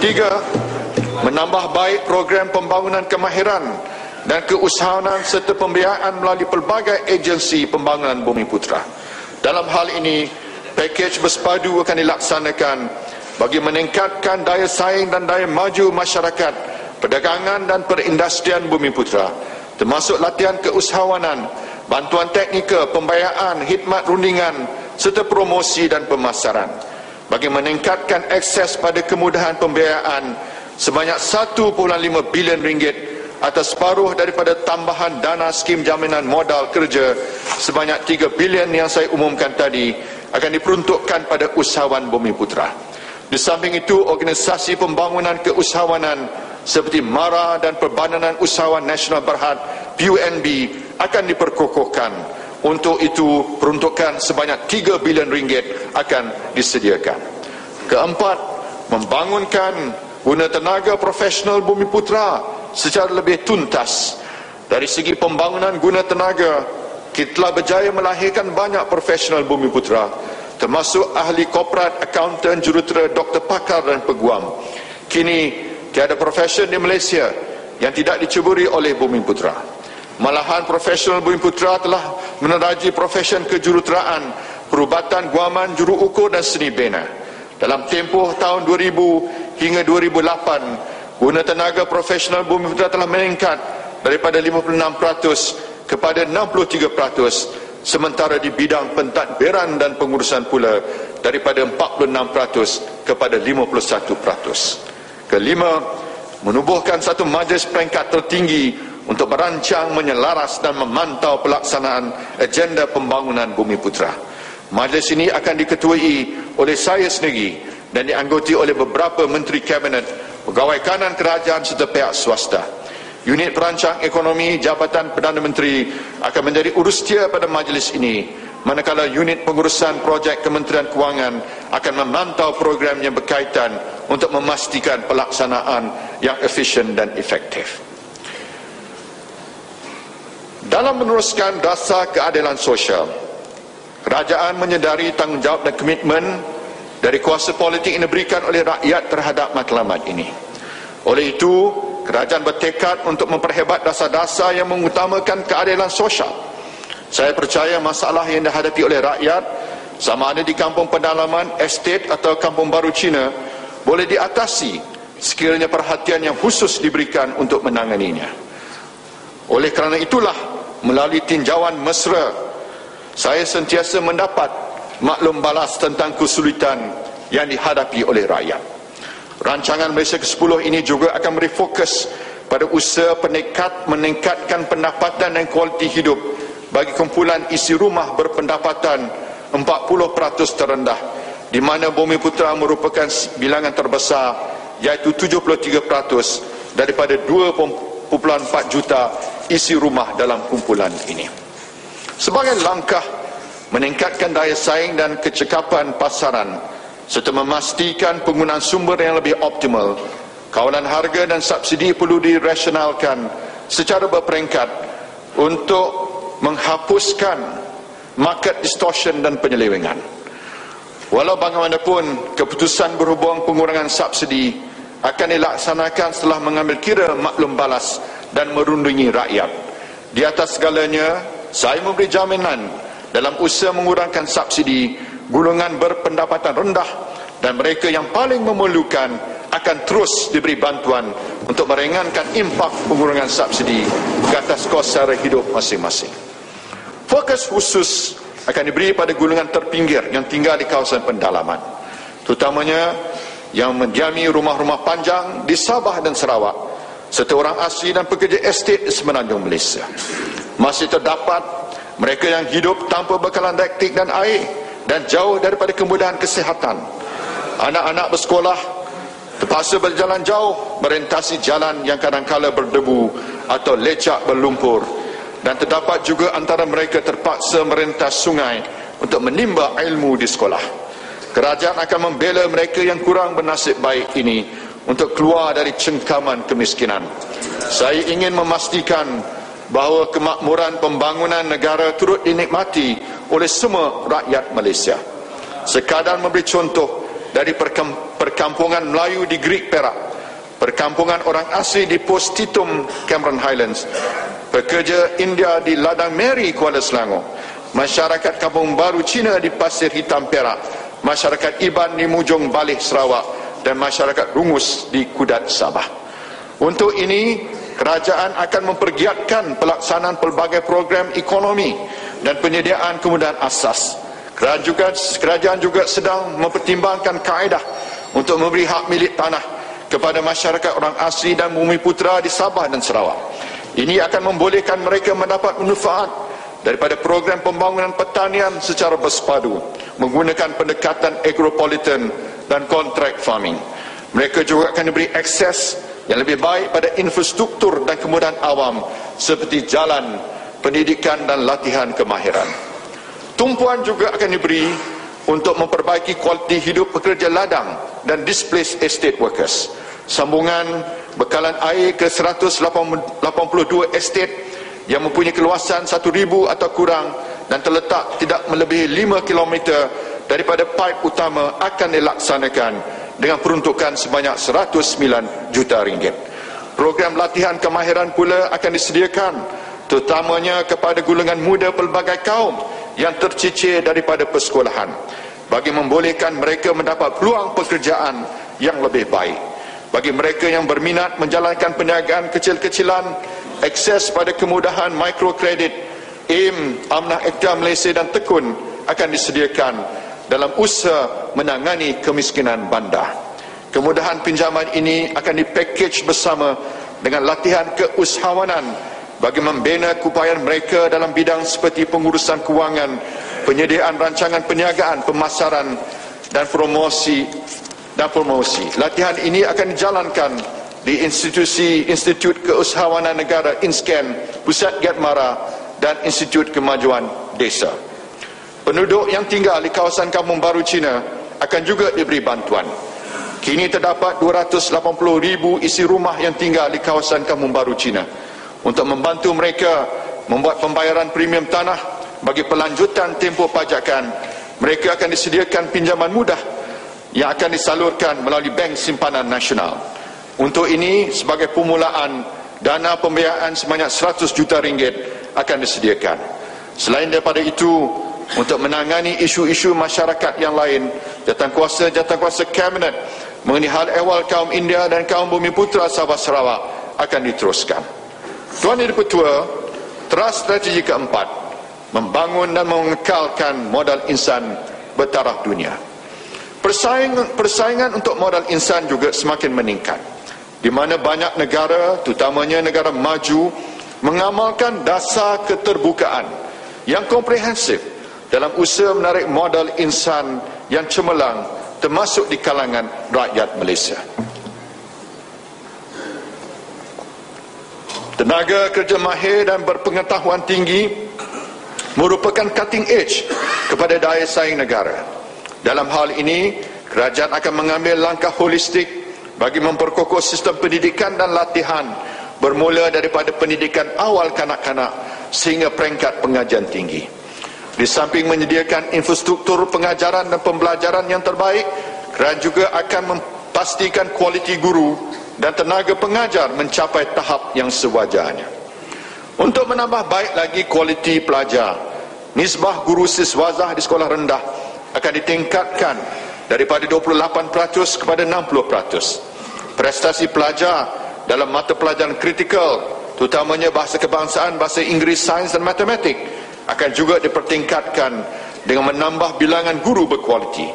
ketiga, menambah baik program pembangunan kemahiran dan keusahawanan serta pembiayaan melalui pelbagai agensi pembangunan Bumiputera. Dalam hal ini, pakej bersepadu akan dilaksanakan bagi meningkatkan daya saing dan daya maju masyarakat, perdagangan dan perindustrian Bumiputera, termasuk latihan keusahawanan, bantuan teknikal, pembiayaan, khidmat rundingan serta promosi dan pemasaran. Bagi meningkatkan akses pada kemudahan pembiayaan sebanyak 1.5 bilion ringgit atau separuh daripada tambahan dana skim jaminan modal kerja sebanyak 3 bilion yang saya umumkan tadi akan diperuntukkan pada usahawan Bumiputera. Di samping itu, organisasi pembangunan keusahawanan seperti MARA dan Perbadanan Usahawan Nasional Berhad PUNB akan diperkukuhkan. Untuk itu, peruntukan sebanyak 3 bilion ringgit akan disediakan. Keempat, membangunkan guna tenaga profesional Bumiputera secara lebih tuntas. Dari segi pembangunan guna tenaga, kita telah berjaya melahirkan banyak profesional Bumiputera, termasuk ahli korporat, akauntan, jurutera, doktor pakar dan peguam. Kini, tiada profesi di Malaysia yang tidak diceburi oleh Bumiputera. Malahan profesional Bumiputera telah meneраji profesi kejuruteraan, perubatan, guaman, juru ukur dan seni bina. Dalam tempoh tahun 2000 hingga 2008, guna tenaga profesional Bumiputera telah meningkat daripada 56% kepada 63%, sementara di bidang pentadbiran dan pengurusan pula daripada 46% kepada 51%. Kelima, menubuhkan satu majlis peringkat tertinggi untuk merancang, menyelaras dan memantau pelaksanaan agenda pembangunan Bumiputera. Majlis ini akan diketuai oleh saya sendiri dan dianggoti oleh beberapa menteri kabinet, pegawai kanan kerajaan serta pihak swasta. Unit perancang ekonomi Jabatan Perdana Menteri akan menjadi urustia pada majlis ini, manakala unit pengurusan projek Kementerian Kewangan akan memantau program yang berkaitan untuk memastikan pelaksanaan yang efisien dan efektif. Dalam meneruskan dasar keadilan sosial, kerajaan menyedari tanggungjawab dan komitmen dari kuasa politik yang diberikan oleh rakyat terhadap matlamat ini. Oleh itu, kerajaan bertekad untuk memperhebat dasar-dasar yang mengutamakan keadilan sosial. Saya percaya masalah yang dihadapi oleh rakyat, sama ada di kampung pedalaman, estet atau kampung baru Cina, boleh diatasi sekiranya perhatian yang khusus diberikan untuk menanganinya. Oleh kerana itulah, melalui tinjauan mesra, saya sentiasa mendapat maklum balas tentang kesulitan yang dihadapi oleh rakyat. Rancangan Malaysia ke-10 ini juga akan beri fokus pada usaha meningkatkan pendapatan dan kualiti hidup bagi kumpulan isi rumah berpendapatan 40% terendah, di mana Bumiputera merupakan bilangan terbesar, iaitu 73% daripada 2.4 juta isi rumah dalam kumpulan ini. Sebagai langkah meningkatkan daya saing dan kecekapan pasaran serta memastikan penggunaan sumber yang lebih optimal, kawalan harga dan subsidi perlu dirasionalkan secara berperingkat untuk menghapuskan market distortion dan penyelewengan. Walau bagaimanapun, keputusan berhubung pengurangan subsidi akan dilaksanakan setelah mengambil kira maklum balas dan merundingi rakyat. Di atas segalanya, saya memberi jaminan dalam usaha mengurangkan subsidi, golongan berpendapatan rendah dan mereka yang paling memerlukan akan terus diberi bantuan untuk meringankan impak pengurangan subsidi ke atas kos sara hidup masing-masing. Fokus khusus akan diberi pada golongan terpinggir yang tinggal di kawasan pendalaman, terutamanya yang mendiami rumah-rumah panjang di Sabah dan Sarawak, serta orang asli dan pekerja estet di semenanjung Malaysia. Masih terdapat mereka yang hidup tanpa bekalan elektrik dan air dan jauh daripada kemudahan kesihatan. Anak-anak bersekolah terpaksa berjalan jauh merentasi jalan yang kadang-kala berdebu atau lecak berlumpur, dan terdapat juga antara mereka terpaksa merentas sungai untuk menimba ilmu di sekolah. Kerajaan akan membela mereka yang kurang bernasib baik ini untuk keluar dari cengkaman kemiskinan. Saya ingin memastikan bahawa kemakmuran pembangunan negara turut dinikmati oleh semua rakyat Malaysia. Sekadar memberi contoh dari perkampungan Melayu di Greek Perak, perkampungan orang asli di Postitum Cameron Highlands, pekerja India di Ladang Meri Kuala Selangor, masyarakat Kampung Baru Cina di Pasir Hitam Perak, masyarakat Iban di Mujung Balih Sarawak, dan masyarakat Rungus di Kudat Sabah. Untuk ini, kerajaan akan mempergiatkan pelaksanaan pelbagai program ekonomi dan penyediaan kemudahan asas. Kerajaan juga sedang mempertimbangkan kaedah untuk memberi hak milik tanah kepada masyarakat orang asli dan Bumiputera di Sabah dan Sarawak. Ini akan membolehkan mereka mendapat manfaat daripada program pembangunan pertanian secara bersepadu menggunakan pendekatan agropolitan dan contract farming. Mereka juga akan diberi akses yang lebih baik pada infrastruktur dan kemudahan awam seperti jalan, pendidikan dan latihan kemahiran. Tumpuan juga akan diberi untuk memperbaiki kualiti hidup pekerja ladang dan displaced estate workers. Sambungan bekalan air ke 182 estate yang mempunyai keluasan 1,000 atau kurang dan terletak tidak melebihi 5 km daripada paip utama akan dilaksanakan dengan peruntukan sebanyak 109 juta ringgit. Program latihan kemahiran pula akan disediakan terutamanya kepada golongan muda pelbagai kaum yang tercicir daripada persekolahan bagi membolehkan mereka mendapat peluang pekerjaan yang lebih baik. Bagi mereka yang berminat menjalankan perniagaan kecil-kecilan, akses pada kemudahan mikrokredit, AIM, Amanah Akta Malaysia dan Tekun akan disediakan dalam usaha menangani kemiskinan bandar. Kemudahan pinjaman ini akan dipakej bersama dengan latihan keusahawanan bagi membina keupayaan mereka dalam bidang seperti pengurusan kewangan, penyediaan rancangan perniagaan, pemasaran dan promosi. Latihan ini akan dijalankan di Institut Keusahawanan Negara INSCAN, Pusat Giatmara dan Institut Kemajuan Desa. Penduduk yang tinggal di kawasan Kampung Baru Cina akan juga diberi bantuan. Kini terdapat 280,000 isi rumah yang tinggal di kawasan Kampung Baru Cina. Untuk membantu mereka membuat pembayaran premium tanah bagi pelanjutan tempoh pajakan, mereka akan disediakan pinjaman mudah yang akan disalurkan melalui Bank Simpanan Nasional. Untuk ini, sebagai permulaan, dana pembiayaan sebanyak 100 juta ringgit akan disediakan. Selain daripada itu, untuk menangani isu-isu masyarakat yang lain, jawatankuasa Kabinet mengenai hal ehwal kaum India dan kaum Bumiputera Sabah Sarawak akan diteruskan. Tuan Yang Dipertua, teras strategi keempat, membangun dan mengekalkan modal insan bertaraf dunia. Persaingan untuk modal insan juga semakin meningkat, di mana banyak negara, terutamanya negara maju, mengamalkan dasar keterbukaan yang komprehensif dalam usaha menarik modal insan yang cemerlang termasuk di kalangan rakyat Malaysia. Tenaga kerja mahir dan berpengetahuan tinggi merupakan cutting edge kepada daya saing negara. Dalam hal ini, kerajaan akan mengambil langkah holistik bagi memperkokoh sistem pendidikan dan latihan bermula daripada pendidikan awal kanak-kanak sehingga peringkat pengajian tinggi. Di samping menyediakan infrastruktur pengajaran dan pembelajaran yang terbaik, kerajaan juga akan memastikan kualiti guru dan tenaga pengajar mencapai tahap yang sewajarnya. Untuk menambah baik lagi kualiti pelajar, nisbah guru siswazah di sekolah rendah akan ditingkatkan daripada 28% kepada 60%. Prestasi pelajar dalam mata pelajaran kritikal, terutamanya bahasa kebangsaan, bahasa Inggeris, sains dan matematik, akan juga dipertingkatkan dengan menambah bilangan guru berkualiti.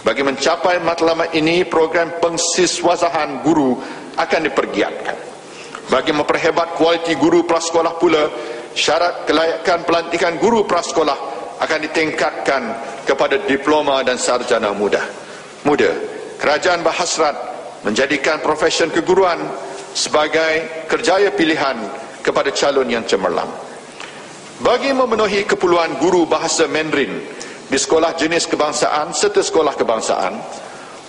Bagi mencapai matlamat ini, program pengsiswazahan guru akan dipergiatkan. Bagi memperhebat kualiti guru prasekolah pula, syarat kelayakan pelantikan guru prasekolah akan ditingkatkan kepada diploma dan sarjana muda. Kerajaan berhasrat menjadikan profesion keguruan sebagai kerjaya pilihan kepada calon yang cemerlang. Bagi memenuhi keperluan guru bahasa Mandarin di sekolah jenis kebangsaan serta sekolah kebangsaan,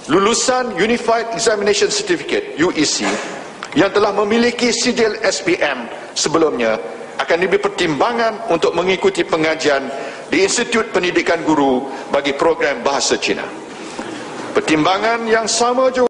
lulusan Unified Examination Certificate UEC yang telah memiliki sijil SPM sebelumnya akan diberi pertimbangan untuk mengikuti pengajian di Institut Pendidikan Guru bagi program Bahasa Cina. Pertimbangan yang sama juga